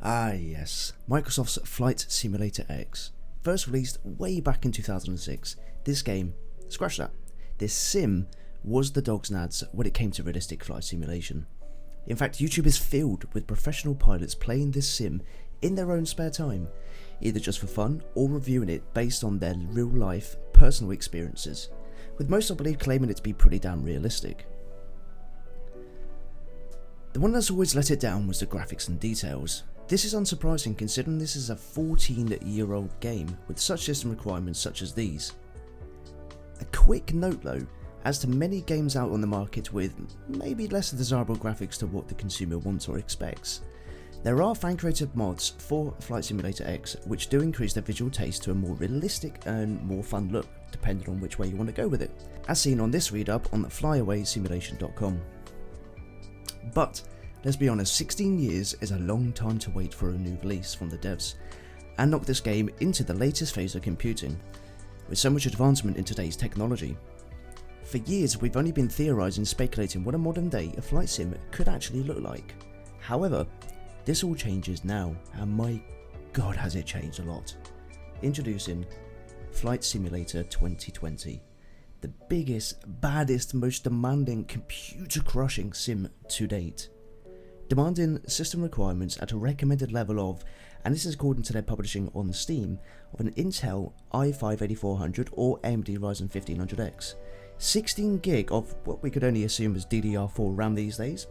Ah yes, Microsoft's Flight Simulator X. First released way back in 2006, this game, scratch that, this sim was the dog's nads when it came to realistic flight simulation. In fact, YouTube is filled with professional pilots playing this sim in their own spare time, either just for fun or reviewing it based on their real life, personal experiences, with most I believe claiming it to be pretty damn realistic. The one that's always let it down was the graphics and details. This is unsurprising considering this is a 14-year-old game with such system requirements such as these. A quick note though, as to many games out on the market with maybe less desirable graphics to what the consumer wants or expects, there are fan-created mods for Flight Simulator X which do increase their visual taste to a more realistic and more fun look, depending on which way you want to go with it, as seen on this read-up on flyawaysimulation.com. But let's be honest, 16 years is a long time to wait for a new release from the devs, and knock this game into the latest phase of computing, with so much advancement in today's technology. For years we've only been theorising and speculating what a modern day a flight sim could actually look like. However, this all changes now, and my god has it changed a lot. Introducing Flight Simulator 2020. The biggest, baddest, most demanding, computer-crushing sim to date. Demanding system requirements at a recommended level of, and this is according to their publishing on Steam, of an Intel i5-8400 or AMD Ryzen 1500X, 16GB of what we could only assume is DDR4 RAM these days,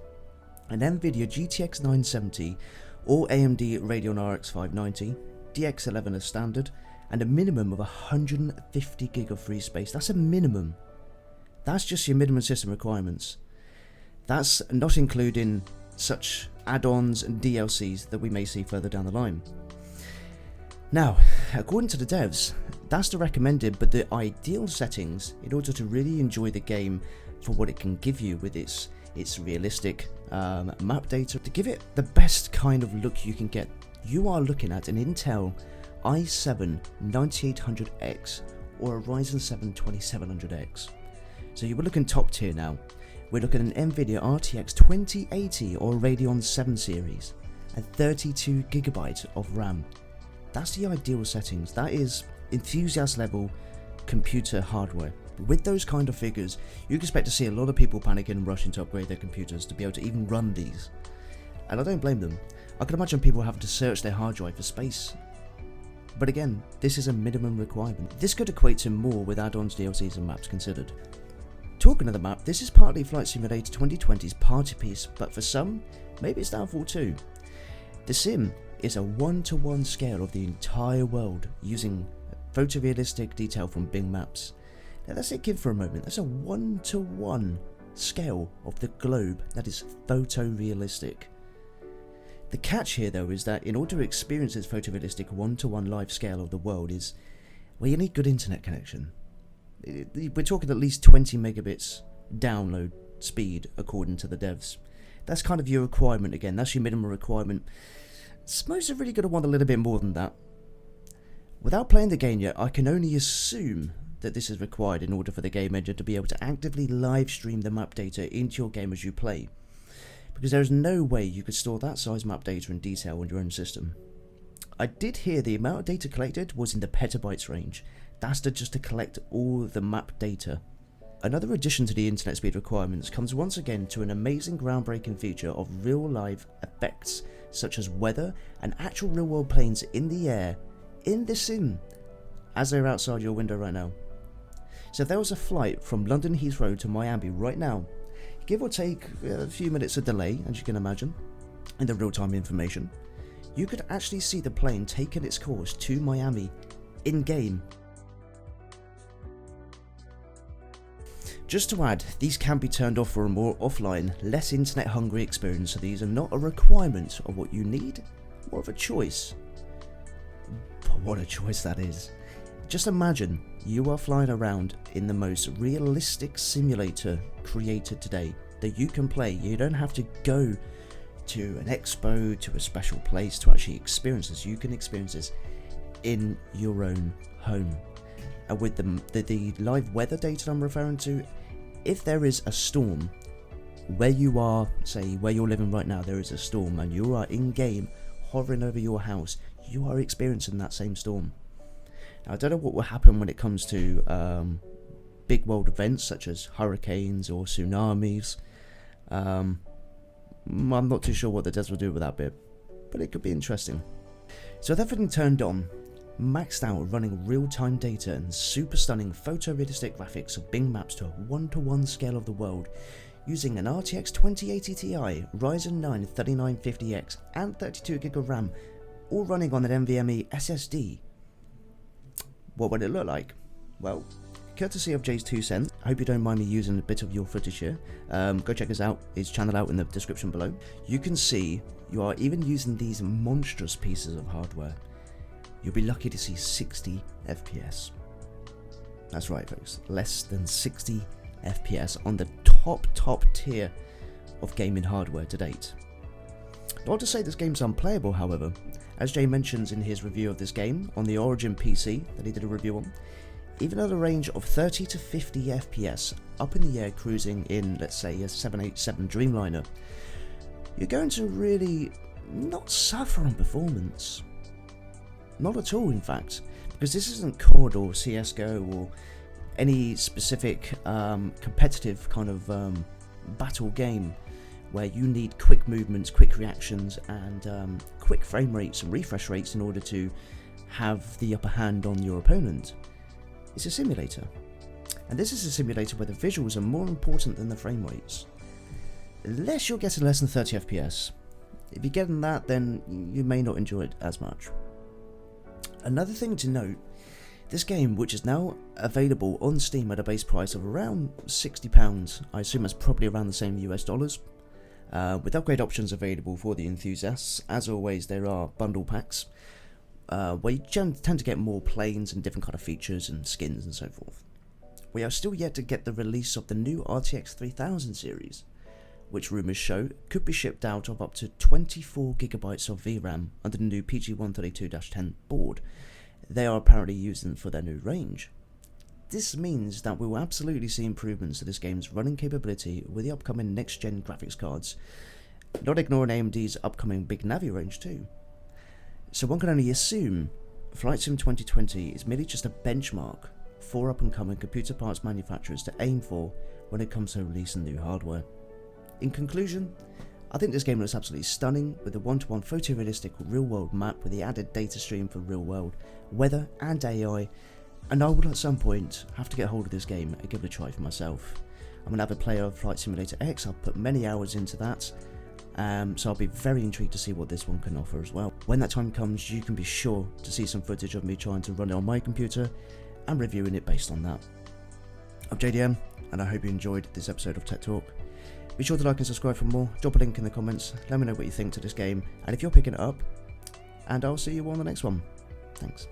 an NVIDIA GTX 970 or AMD Radeon RX 590, DX11 as standard, and a minimum of 150GB of free space. That's a minimum. That's just your minimum system requirements. That's not including such add-ons and DLCs that we may see further down the line. Now, according to the devs, that's the recommended but the ideal settings in order to really enjoy the game for what it can give you with its realistic map data. To give it the best kind of look you can get, you are looking at an Intel i7 9800X or a Ryzen 7 2700X. So you were looking top tier now. We're looking at an NVIDIA RTX 2080 or Radeon 7 series and 32GB of RAM. That's the ideal settings. That is enthusiast level computer hardware. With those kind of figures, you can expect to see a lot of people panicking and rushing to upgrade their computers to be able to even run these. And I don't blame them. I can imagine people having to search their hard drive for space. But again, this is a minimum requirement. This could equate to more with add-ons, DLCs and maps considered. Talking of the map, this is partly Flight Simulator 2020's party piece, but for some, maybe it's downfall too. The sim is a 1-to-1 scale of the entire world using photorealistic detail from Bing Maps. Now let's take it for a moment, that's a 1-to-1 scale of the globe that is photorealistic. The catch here though is that in order to experience this photorealistic 1-to-1 live scale of the world is, well, you need good internet connection. We're talking at least 20 megabits download speed according to the devs. That's kind of your requirement again, that's your minimum requirement. Most are really going to want a little bit more than that. Without playing the game yet, I can only assume that this is required in order for the game engine to be able to actively live stream the map data into your game as you play. Because there is no way you could store that size map data in detail on your own system. I did hear the amount of data collected was in the petabytes range. That's just to collect all the map data. Another addition to the internet speed requirements comes once again to an amazing groundbreaking feature of real live effects such as weather and actual real world planes in the air in the sim as they're outside your window right now. So if there was a flight from London Heathrow to Miami right now, give or take a few minutes of delay as you can imagine in the real-time information, you could actually see the plane taking its course to Miami in-game. Just to add, these can be turned off for a more offline, less internet hungry experience, so these are not a requirement of what you need, more of a choice. But what a choice that is. Just imagine you are flying around in the most realistic simulator created today that you can play. You don't have to go to an expo, to a special place to actually experience this. You can experience this in your own home. And with the live weather data I'm referring to, if there is a storm where you are, say where you're living right now, there is a storm and you are in game hovering over your house, you are experiencing that same storm. Now, I don't know what will happen when it comes to big world events such as hurricanes or tsunamis. I'm not too sure what the devs will do with that bit, but it could be interesting. So with everything turned on, maxed out, running real-time data and super stunning photorealistic graphics of Bing maps to a 1-to-1 scale of the world, using an RTX 2080 Ti, Ryzen 9 3950X and 32GB of RAM, all running on an NVMe SSD. What would it look like? Well, courtesy of Jay's 2 cents, I hope you don't mind me using a bit of your footage here. Go check his channel out in the description below. You can see you are even using these monstrous pieces of hardware. You'll be lucky to see 60 FPS. That's right, folks, less than 60 FPS on the top tier of gaming hardware to date. Not to say this game's unplayable, however. As Jay mentions in his review of this game on the Origin PC that he did a review on, even at a range of 30 to 50 FPS, up in the air cruising in, let's say, a 787 Dreamliner, you're going to really not suffer on performance. Not at all, in fact, because this isn't COD or CSGO or any specific competitive kind of battle game where you need quick movements, quick reactions, and quick frame rates and refresh rates in order to have the upper hand on your opponent. It's a simulator, and this is a simulator where the visuals are more important than the frame rates. Unless you're getting less than 30 FPS. If you're getting that, then you may not enjoy it as much. Another thing to note, this game, which is now available on Steam at a base price of around £60, I assume it's probably around the same US dollars, with upgrade options available for the enthusiasts. As always, there are bundle packs, where you tend to get more planes and different kind of features and skins and so forth. We are still yet to get the release of the new RTX 3000 series, which rumours show could be shipped out of up to 24GB of VRAM under the new PG132-10 board they are apparently using for their new range. This means that we will absolutely see improvements to this game's running capability with the upcoming next-gen graphics cards, not ignoring AMD's upcoming Big Navi range too. So one can only assume Flight Sim 2020 is merely just a benchmark for up-and-coming computer parts manufacturers to aim for when it comes to releasing new hardware. In conclusion, I think this game looks absolutely stunning with a 1-to-1 photorealistic real-world map with the added data stream for real-world weather and AI, and I will at some point have to get hold of this game and give it a try for myself. I'm an avid player of Flight Simulator X, I've put many hours into that, so I'll be very intrigued to see what this one can offer as well. When that time comes, you can be sure to see some footage of me trying to run it on my computer and reviewing it based on that. I'm JDM, and I hope you enjoyed this episode of Tech Talk. Be sure to like and subscribe for more, drop a link in the comments, let me know what you think to this game, and if you're picking it up, and I'll see you on the next one. Thanks.